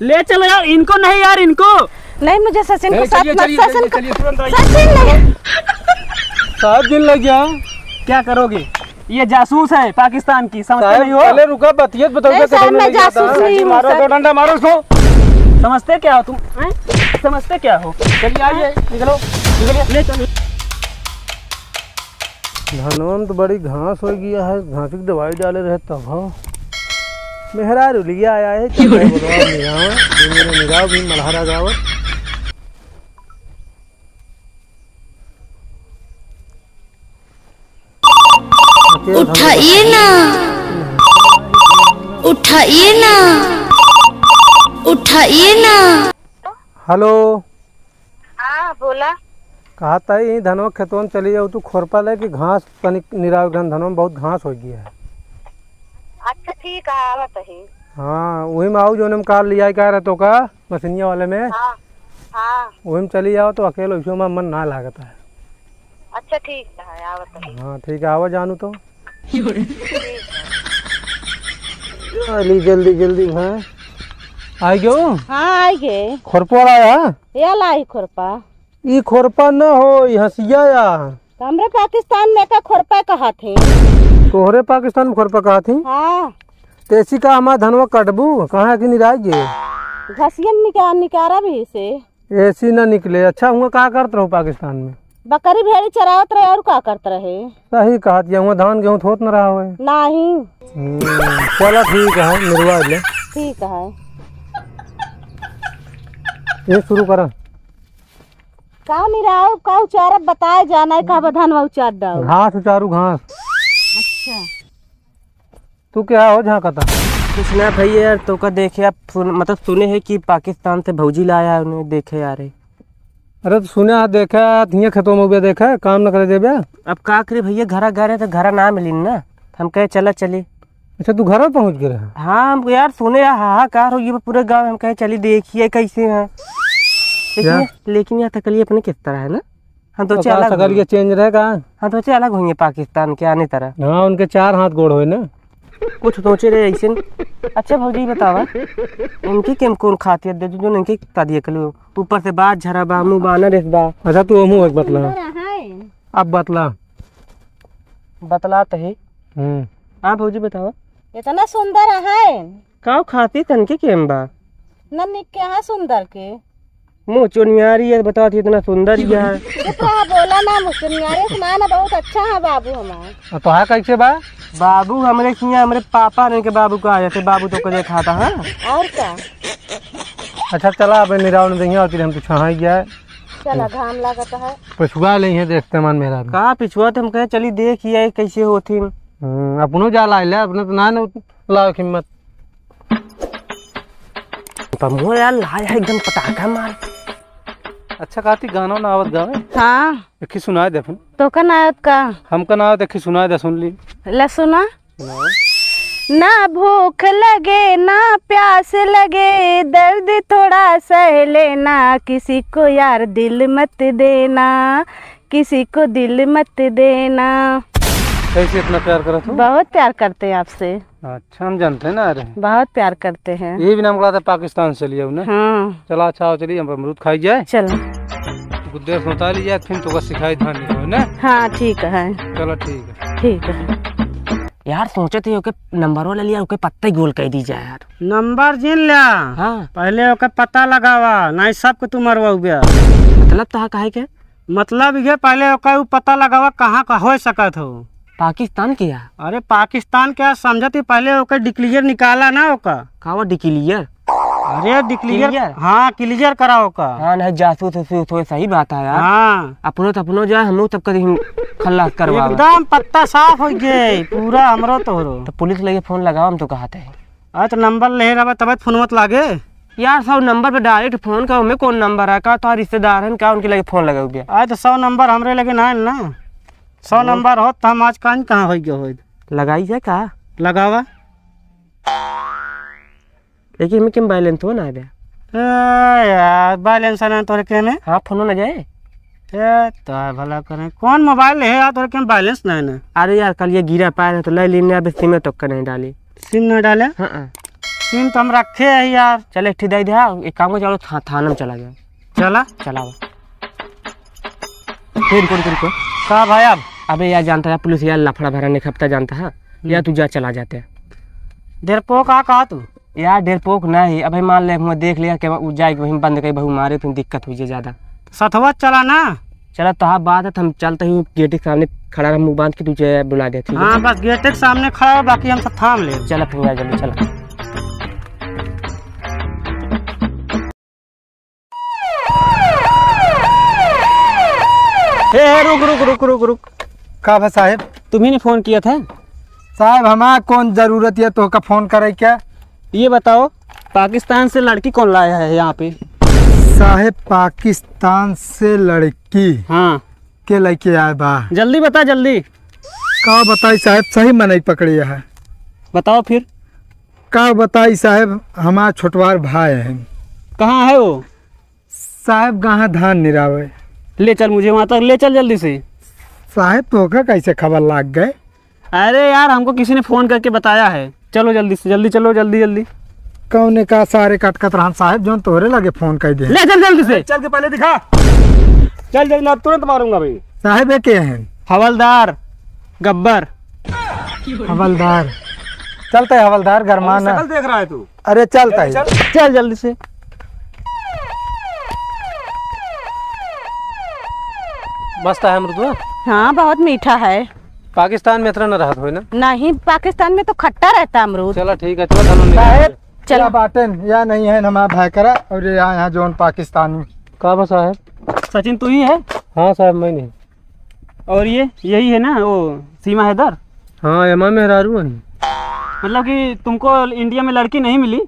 ले चलो यार इनको, नहीं यार इनको नहीं, मुझे सचिन को साथ मत। सचिन 7 दिन लग गया। क्या करोगे? ये जासूस है पाकिस्तान की, समझते नहीं हो? पहले रुका बतियत बताओ। मैं जासूस नहीं हूं। मारो तो डंडा मारो उसको। समझते क्या हो तुम? समझते क्या हो? चलिए आइए, निकलो निकलिए, ले चलो। धनवन तो बड़ी घास हो गया है, घास की दवाई डाले रहे तब हो मेहरा रुलिया आया है। निगाह भी मल्हारा गावत। उठाइए ना, उठाइए ना, उठाइए ना। हेलो। हाँ बोला। कहा था यही धनवा खेतवन चली जाओ, तू खोरपा ले कि घास निराव धनवा में बहुत घास हो गया है। अच्छा ठीक है, आवत है। हाँ वही में आओ, जो ने कार लिया क्या रहता का मसीनिया वाले में। हाँ हाँ वही में चली जाओ तो अकेले उसमें में मन ना लागता है। अच्छा ठीक है, आवत है। हाँ ठीक है, आवा जानू तो अली जल्दी जल्दी भाई आई गयो। हाँ आई गए। खोरपा आया या लाई खुरपा। ई खोरपा न हो, ई हंसिया या। हमरे पाकिस्तान में का खुरपा कहा थे। तोहरे पाकिस्तान में खोरपा कहा थी। हाँ तेसी का हमारा धनवा कटबू कहाँ की निराइए। घसियन निकारा भी से ऐसी न निकले। अच्छा हुआ क्या करते रहो पाकिस्तान में? बकरी भेड़ी चरावत रहे और क्या करते रहे। सही कहा हुआ, धान गेहूँ थोत न रहा हुआ। नहीं चलो ठीक है, निर्वा ले। ठीक है, ये शुरू करा। का निराव का उचार बताए जाना है, का बधान उचार दाओ। घास उचारू घास। अच्छा तू क्या हो जहाँ कता? कुछ ना भैया यार, तो का देखे आप मतलब सुने हैं कि पाकिस्तान से भौजी लाया है, उन्हें देखे यार। अरे तो सुने देखा थिया खेतों में देखा काम न करे देबे। अब का करे भैया, घरा गए तो घरा ना मिली ना, हम कहे चला चले। अच्छा तू घर पहुँच गए? हाँ हम यार सुने हाहाकार हो ये पूरे गाँव, हम कहे चली देखिए कैसे है। लेकिन यहाँ तकलीफ अपने किस तरह है ना, हम तो अलग चेंज रहेगा। हम तो अलग होंगे पाकिस्तान के आने तरह। हाँ उनके 4 हाथ गोड़ हो ना, कुछ सोचे रहे ऐसे। अच्छा भौजी बतावा, इनकी केम कौन खातियत दे जो इनकी तादिया कलो, ऊपर से बात झरा बा, मुँह बाना रेस बा। अच्छा तू मुँह एक बतला। अब बतला बतला तो है। हाँ भौजी बतावा। इतना सुंदर है का खाती तनके केम बा नन्नी क्या सुंदर के मुँह चुनियारी है, बताती इतना सुंदर ही है। बोला ना मुस्लियारे समाना बहुत अच्छा है बाबू हमारा। तो है कैसे बा? बाबू हमरे हमारे पापा ने के बाबू को आए थे, बाबू तो कदे खाता है। और क्या? अच्छा चला अब निराव ने देंगे और हम तो छहा गया। चला घाम लागत है, पिछुआ ले हैं देखते मन मेरा का पिछुआ तो हम कहे चली देखिए कैसे होती। अपनो जा ला ले, अपने तो ना लाओ कीमत। मुँह यार लाया है एकदम पटाखा मार। अच्छा कहती गाना ना आवत गावे। हाँ देखी सुनाए दे फिर। तो का नायत का हमका ना देखी सुनाए दे, सुन ली ला सुना। ना भूख लगे ना प्यास लगे, दर्द थोड़ा सह लेना, किसी को यार दिल मत देना, किसी को दिल मत देना। कैसे इतना प्यार करत हो? बहुत प्यार करते हैं आपसे। अच्छा हम जानते हैं ना। अरे बहुत प्यार करते हैं। ये भी नाम कहा था पाकिस्तान से लिया उन्हें। हाँ चला अच्छा हो, चलिए हम अमरूद खाई जाए। चलो गुद्दे सोता लिया फिर तो सिखाई धान निकालो ना। हाँ ठीक है। चलो ठीक है। ठीक है यार सोचे थे ओके नंबर ले लिया, ओके पत्ता ही गोल कह दी जाए यार। नंबर जिन लिया। हाँ पहले ओके पता लगावा, नहीं सबके तू मरवा गया। मतलब तो कहे के मतलब ये पहले ओके पता लगावा कहाँ का हो सकत हो। पाकिस्तान किया? अरे पाकिस्तान क्या समझती, पहले ओके डिक्लियर निकाला ना ओका। का डिक्लियर? अरे डिक्लियर। हाँ क्लियर करा ओका। हाँ नहीं जासूस तो सही बात है यार। हाँ अपनो तो अपनो जाए, हम लोग तब कभी खल्लास करवा एकदम पत्ता साफ हो गए पूरा हमरो तोहरो। तो पुलिस लगे फोन लगाओ, हम तो कहते हैं। अरे तो नंबर ले रहा तब फोन मत लागे यार। 100 नंबर पे डायरेक्ट फोन का हमें कौन नंबर है का, तो रिश्तेदार है क्या उनके लगे फोन लगा गया। अरे तो 100 नंबर हमरे लगे ना 100 नंबर हो तो हम आज कहाँ हो गया हो। लगाई जाए का लगावा, लेकिन हमें क्यों बैलेंस हो ना है यार। बैलेंस ना तोरे के में। हाँ फोन ना जाए तो भला करें कौन मोबाइल है यार तोरे के बैलेंस नहीं ना। अरे यार कल ये गिरा पाया है तो ले लेने, अब सिम तो नहीं डाली। सिम न डाले? हाँ मशीन तो हम रखे है यार। चल एक दे दिया, एक काम को चलो थाना में चला गया। चला चला फिर रुको कहा भाई अब अबे यार जानता है पुलिस यार लफड़ा भरा नहीं खपता जानता है या तू जा चला जाते हैं। डेरपोक कहा तू यार डेरपोक नहीं। अबे मान ले मैं देख लिया कि जाए वहीं बंद कहीं बहू मारे तो दिक्कत हुई ज्यादा। सथवा चला ना। चला तो हाँ बात है तो हम चलते ही गेट के सामने खड़ा रहा मुँह बांध के तुझे बुला देती। हाँ बस गेट के सामने खड़ा हो, बाकी हम सब थाम ले। चला फिर यार जल्दी चला। रुक का भा साहेब तुम्ही ने फोन किया था? साहब हमारा कौन जरूरत है तो का फोन करे क्या? ये बताओ पाकिस्तान से लड़की कौन लाया है यहाँ पे? साहेब पाकिस्तान से लड़की हाँ के लेके आए बा। जल्दी बता जल्दी। का बताई साहेब सही में नहीं पकड़ी है। बताओ फिर। का बताई साहेब हमारा छोटवार भाई है। कहाँ है वो? साहेब कहाँ धान निरावे। ले चल मुझे वहाँ तक ले चल जल्दी से। साहेब तो का कैसे खबर लाग गए? अरे यार हमको किसी ने फोन करके बताया है। चलो जल्दी से जल्दी चलो जल्दी। कौन ने कहा सारे कटकत रहन साहेब जो तोहरे लगे फोन कर दे। ले चल जल्दी से। चल के पहले दिखा। चल जल्दी ना तुरंत मारूंगा भाई। साहेब ये के हैं? हवलदार गब्बर। हवलदार चलता है हवलदार गरमाना। शकल देख रहा है तू? अरे चलता है। चल जल्दी से। मस्त है अमृत। हाँ बहुत मीठा है। पाकिस्तान में इतना न रहत हो ना? नहीं पाकिस्तान में तो खट्टा रहता है अमरूद। चलो ठीक है चलो साहेब चला बाटन या नहीं है हमारा भाई करा और यहाँ जोन पाकिस्तानी का बस साहेब। सचिन तू ही है? हाँ साहब मैं नहीं। और ये यही है ना वो सीमा हैदर? हाँ एमा मेहरारू है। मतलब कि तुमको इंडिया में लड़की नहीं मिली?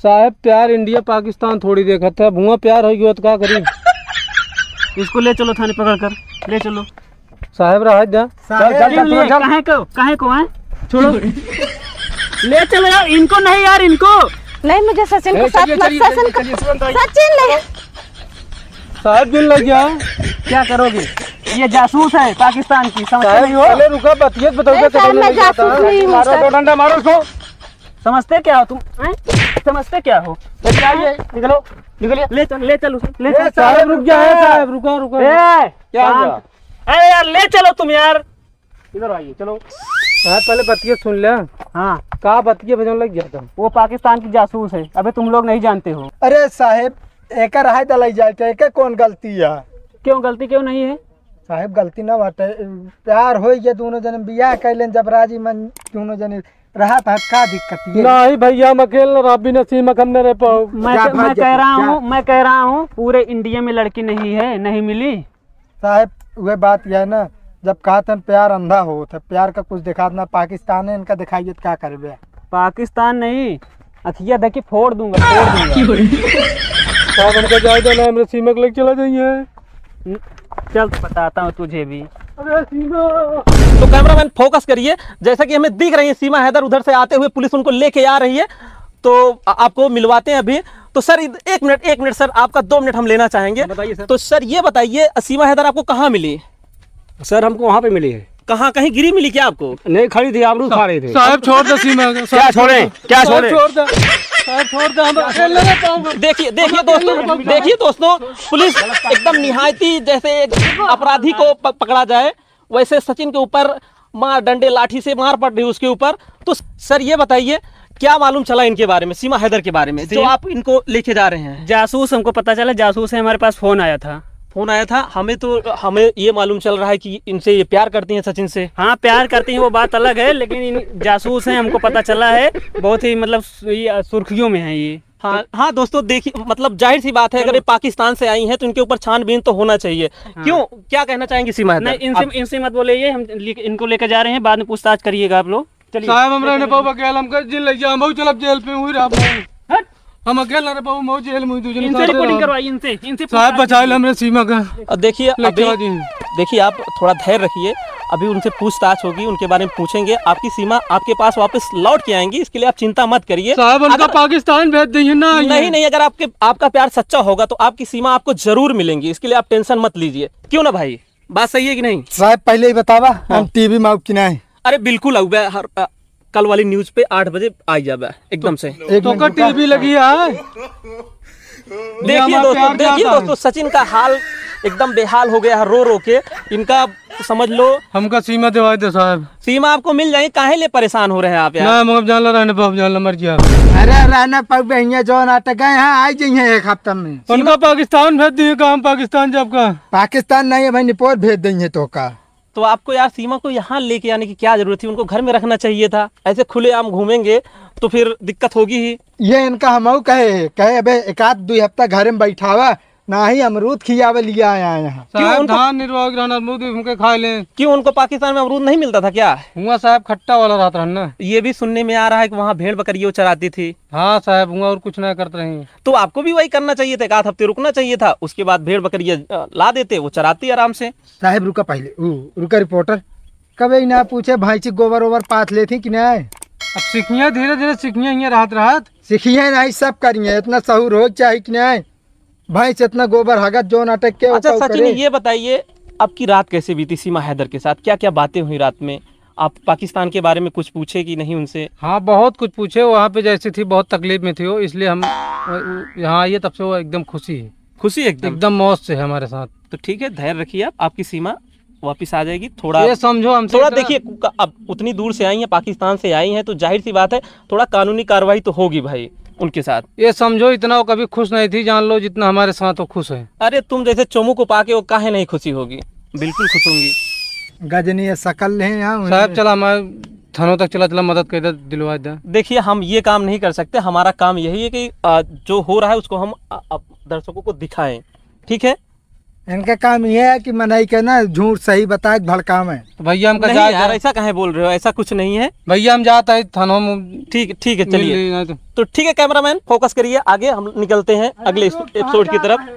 साहब प्यार इंडिया पाकिस्तान थोड़ी देखा था भुआ प्यार हो गया तो क्या करी। इसको ले चलो थाने पकड़ कर ले चलो। साहब रहा जा। कहे को है छोड़ो। ले चलो यार इनको नहीं यार इनको नहीं मुझे सचिन को साथ सचिन ले। साहब दिल लग गया। क्या करोगे? ये जासूस है पाकिस्तान की समझते नहीं हो? पहले रुका बतियत बताओ मैं जासूस नहीं हूँ सर। डंडा मारो उसको। समझते क्या हो तुम? समझते क्या हो? निकलो निकलिए। ले चल उसे ले चल। साहब रुक गया है साहब रुका क्या हुआ? अरे यार ले चलो तुम यार इधर आइए चलो। साहब पहले बतियत सुन ले। हाँ का बतियत भेजने लग गया था। वो पाकिस्तान की जासूस है। अबे तुम लोग नहीं जानते हो। अरे साहेब एक रहा दलाई जाए एक कौन गलती है? क्यों गलती क्यों नहीं है? साहेब गलती ना बाटे प्यार हो गया दोनों जने बियाह कैलन जब राजी मन दोनों जने रहा था का दिक्कत है? नहीं भैया हम अकेले रबी नसीम हमने रह पाओ। मैं कह रहा हूँ पूरे इंडिया में लड़की नहीं है नहीं मिली। साहब वह बात यह है ना जब कहा था प्यार अंधा हो तो प्यार का कुछ दिखा ना पाकिस्तान है इनका दिखाइए क्या करबे। पाकिस्तान नहीं अथिया देखी फोड़ दूंगा साहब हमको जाए देना हमरे सीमा के लेके चला जाइए। चल बताता हूँ तुझे भी। अरे सीमा तो कैमरामैन फोकस करिए। जैसा कि हमें दिख रही है सीमा हैदर उधर से आते हुए पुलिस उनको लेके आ रही है तो आपको मिलवाते हैं अभी। तो सर एक मिनट सर आपका 2 मिनट हम लेना चाहेंगे। बताइए सर। तो सर ये बताइए सीमा हैदर आपको कहाँ मिली? सर हमको वहाँ पे मिली है। कहाँ कहीं गिरी मिली क्या आपको? नहीं खड़ी थी अमरूद खा रहे थे। साहब छोड़ दे सीमा क्या छोड़े छोड़ दे हम देखिए दोस्तों पुलिस एकदम निहायती जैसे अपराधी को पकड़ा जाए वैसे सचिन के ऊपर मार डंडे लाठी से मार पड़ रही उसके ऊपर। तो सर ये बताइए क्या मालूम चला इनके बारे में सीमा हैदर के बारे में जो आप इनको लेके जा रहे हैं? जासूस हमको पता चला जासूस है हमारे पास फोन आया था। हमें ये मालूम चल रहा है कि इनसे ये प्यार करती हैं सचिन से। हाँ प्यार करती हैं वो बात अलग है लेकिन इन जासूस हैं हमको पता चला है। बहुत ही मतलब सुर्खियों में है ये। हाँ दोस्तों देखिए मतलब जाहिर सी बात है अगर ये पाकिस्तान से आई हैं तो इनके ऊपर छानबीन तो होना चाहिए। हाँ। क्यों क्या कहना चाहेंगे सीमा हैदर? नहीं इनसे मत बोलिए हम इनको लेकर जा रहे हैं बाद में पूछताछ करिएगा आप लोग। चलिए साहब हम रहने पाओ अकेला हम कर जेल लग जा हम चलब जेल पे हुई रहा हम अकेला रह पाओ मौ जेल में दूसरे इनसे रिपोर्टिंग करवाइए इनसे साहब बचा ले हमरे सीमा का। देखिए आप थोड़ा धैर्य रखिए अभी उनसे पूछताछ होगी उनके बारे में पूछेंगे। आपकी सीमा आपके पास वापस लौट के आएंगी इसके लिए आप चिंता मत करिए। साहब उनका पाकिस्तान भेज देंगे ना। नहीं अगर आपका प्यार सच्चा होगा तो आपकी सीमा आपको जरूर मिलेंगी इसके लिए आप टेंशन मत लीजिए। क्यों ना भाई बात सही है कि नहीं? साहब पहले ही बतावा हम टीवी में की नहीं। अरे बिल्कुल कल वाली न्यूज पे 8 बजे आ जाए एकदम से। तो का टीवी लगी है। देखिए दोस्तों सचिन का हाल एकदम बेहाल हो गया है रो रो के। इनका समझ लो हमका सीमा दिवा दे साहब। सीमा आपको मिल जाएगी, काहे ले परेशान हो रहे हैं आप यार? ना मुझे जान लो रहने पाओ, जान लो मर गया। अरे रहना पाओ भैया जो नाटक है यहाँ आ जाइए एक हफ्ता में। उनका पाकिस्तान भेज दिए काम, पाकिस्तान जब का पाकिस्तान नहीं है भाई, निपोर भेज देंगे तो का। तो आपको यार सीमा को यहाँ लेके आने की क्या जरूरत थी? उनको घर में रखना चाहिए था। ऐसे खुलेआम घूमेंगे तो फिर दिक्कत होगी ही। ये इनका हम कहे अबे एक आध 2 हफ्ता घर में बैठावा, ना ही अमरूद खियावे लिया आया यहाँ। साहब धान निर्वाह ग्रहण अमरूद भी खा लें। क्यों उनको पाकिस्तान में अमरूद नहीं मिलता था क्या? हुआ साहब खट्टा वाला रहता है ना। ये भी सुनने में आ रहा है कि वहाँ भेड़ बकरियों चराती थी। हाँ साहब हुआ और कुछ ना करते रही। तो आपको भी वही करना चाहिए था, एक आध हफ्ते रुकना चाहिए था, उसके बाद भेड़ बकरियां ला देते, वो चराती आराम से। साहब रुका पहले, रुका रिपोर्टर, कभी ना पूछे भैंसी गोबर ओबर पाथ लेती कि नहीं? अब सीखिए धीरे धीरे सीखिए, यहाँ राहत सीखिए नहीं सब करिए, इतना सहूर हो चाहिए कि नहीं? भैंस इतना गोबर हगत जो नाटक के। अच्छा सचिन ये बताइए आपकी रात कैसे बीती सीमा हैदर के साथ? क्या क्या बातें हुई रात में? आप पाकिस्तान के बारे में कुछ पूछे कि नहीं उनसे? हाँ बहुत कुछ पूछे, वहाँ पे जैसी थी बहुत तकलीफ में थी वो, इसलिए हम यहाँ आइए तब से वो एकदम खुशी है। खुशी एकदम मौज से है हमारे साथ। तो ठीक है धैर्य रखिए आप, आपकी सीमा वापिस आ जाएगी। थोड़ा ये समझो हम थोड़ा देखिए, अब उतनी दूर से आई हैं, पाकिस्तान से आई हैं, तो जाहिर सी बात है थोड़ा कानूनी कार्रवाई तो होगी भाई उनके साथ। ये समझो इतना वो कभी खुश नहीं थी, जान लो जितना हमारे साथ वो खुश है। अरे तुम जैसे चोमू को पाके वो काहे नहीं खुशी होगी? बिल्कुल खुश होंगी। गजनी शकल है यहाँ साहब चला हमारे थानों तक चला मदद कर दिलवा दे। देखिए हम ये काम नहीं कर सकते, हमारा काम यही है कि जो हो रहा है उसको हम दर्शकों को दिखाएं, ठीक है? इनका काम ये है कि मनाई के ना झूठ सही बताए भड़काम है। तो भैया हम नहीं यार ऐसा काहे बोल रहे हो? ऐसा कुछ नहीं है भैया, हम जाता है थानों में। ठीक है चलिए। तो ठीक है कैमरामैन फोकस करिए, आगे हम निकलते हैं अगले एपिसोड की तरफ।